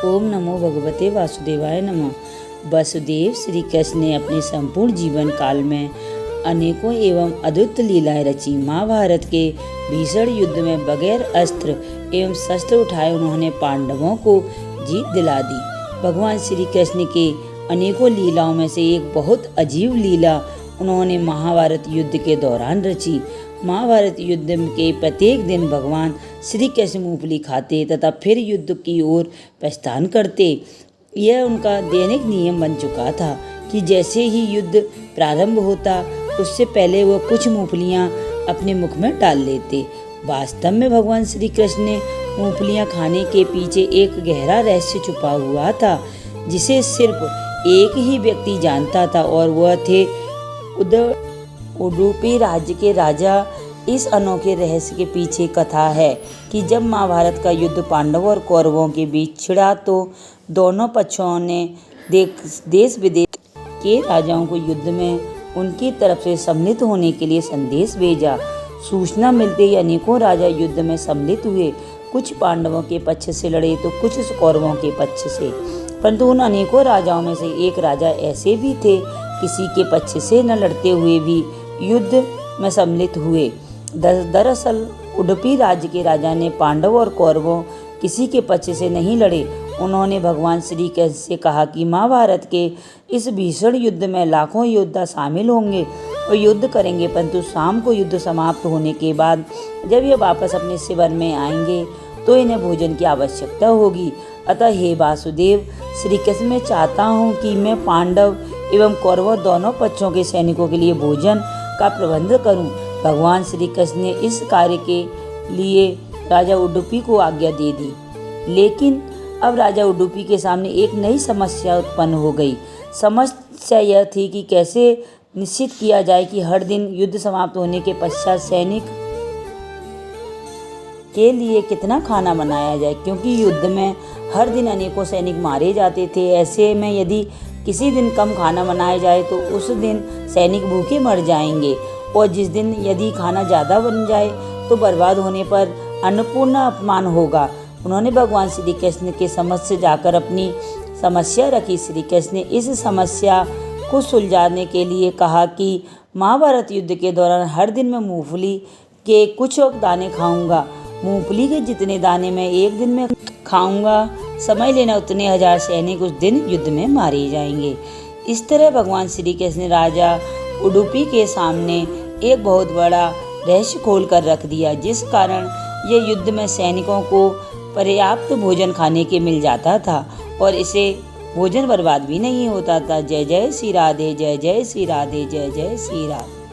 ओम नमो भगवते वासुदेवाय नमः। वसुदेव श्री कृष्ण ने अपने संपूर्ण जीवन काल में अनेकों एवं अद्भुत लीलाएं रची। महाभारत के भीषण युद्ध में बगैर अस्त्र एवं शस्त्र उठाए उन्होंने पांडवों को जीत दिला दी। भगवान श्री कृष्ण के अनेकों लीलाओं में से एक बहुत अजीब लीला उन्होंने महाभारत युद्ध के दौरान रची। महाभारत युद्ध के प्रत्येक दिन भगवान श्री कृष्ण मूंगफली खाते तथा फिर युद्ध की ओर प्रस्थान करते। यह उनका दैनिक नियम बन चुका था कि जैसे ही युद्ध प्रारंभ होता उससे पहले वह कुछ मूंगफलियां अपने मुख में डाल लेते। वास्तव में भगवान श्री कृष्ण ने मूंगफलियां खाने के पीछे एक गहरा रहस्य छुपा हुआ था जिसे सिर्फ एक ही व्यक्ति जानता था और वह थे उडुपी राज्य के राजा। इस अनोखे रहस्य के पीछे कथा है कि जब महाभारत का युद्ध पांडवों और कौरवों के बीच छिड़ा तो दोनों पक्षों ने देश विदेश के राजाओं को युद्ध में उनकी तरफ से सम्मिलित होने के लिए संदेश भेजा। सूचना मिलते ही अनेकों राजा युद्ध में सम्मिलित हुए। कुछ पांडवों के पक्ष से लड़े तो कुछ कौरवों के पक्ष से, परंतु उन अनेकों राजाओं में से एक राजा ऐसे भी थे किसी के पक्ष से न लड़ते हुए भी युद्ध में सम्मिलित हुए। दरअसल उडुपी राज्य के राजा ने पांडवों और कौरवों किसी के पक्ष से नहीं लड़े। उन्होंने भगवान श्री कृष्ण से कहा कि महाभारत के इस भीषण युद्ध में लाखों योद्धा शामिल होंगे और युद्ध करेंगे, परंतु शाम को युद्ध समाप्त होने के बाद जब ये वापस अपने शिविर में आएंगे तो इन्हें भोजन की आवश्यकता होगी। अतः हे वासुदेव, श्री कृष्ण मैं चाहता हूँ कि मैं पांडव एवं कौरवों दोनों पक्षों के सैनिकों के लिए भोजन का प्रबंध करूं। भगवान श्री कृष्ण ने इस कार्य के लिए राजा उडुपी को आज्ञा दे दी। लेकिन अब राजा उडुपी के सामने एक नई समस्या उत्पन्न हो गई। समस्या यह थी कि कैसे निश्चित किया जाए कि हर दिन युद्ध समाप्त होने के पश्चात सैनिक के लिए कितना खाना बनाया जाए, क्योंकि युद्ध में हर दिन अनेकों सैनिक मारे जाते थे। ऐसे में यदि किसी दिन कम खाना बनाया जाए तो उस दिन सैनिक भूखे मर जाएंगे, और जिस दिन यदि खाना ज़्यादा बन जाए तो बर्बाद होने पर अन्नपूर्ण अपमान होगा। उन्होंने भगवान श्री कृष्ण के समक्ष जाकर अपनी समस्या रखी। श्री कृष्ण ने इस समस्या को सुलझाने के लिए कहा कि महाभारत युद्ध के दौरान हर दिन मैं मूंगफली के कुछ दाने खाऊंगा। मूंगफली के जितने दाने मैं एक दिन में खाऊंगा, समझ लेना उतने 1000 सैनिक उस दिन युद्ध में मारे जाएंगे। इस तरह भगवान श्री कृष्ण ने राजा उडुपी के सामने एक बहुत बड़ा रहस्य खोल कर रख दिया, जिस कारण यह युद्ध में सैनिकों को पर्याप्त भोजन खाने के मिल जाता था और इसे भोजन बर्बाद भी नहीं होता था। जय जय श्री राधे, जय जय श्री राधे, जय जय श्री राधे।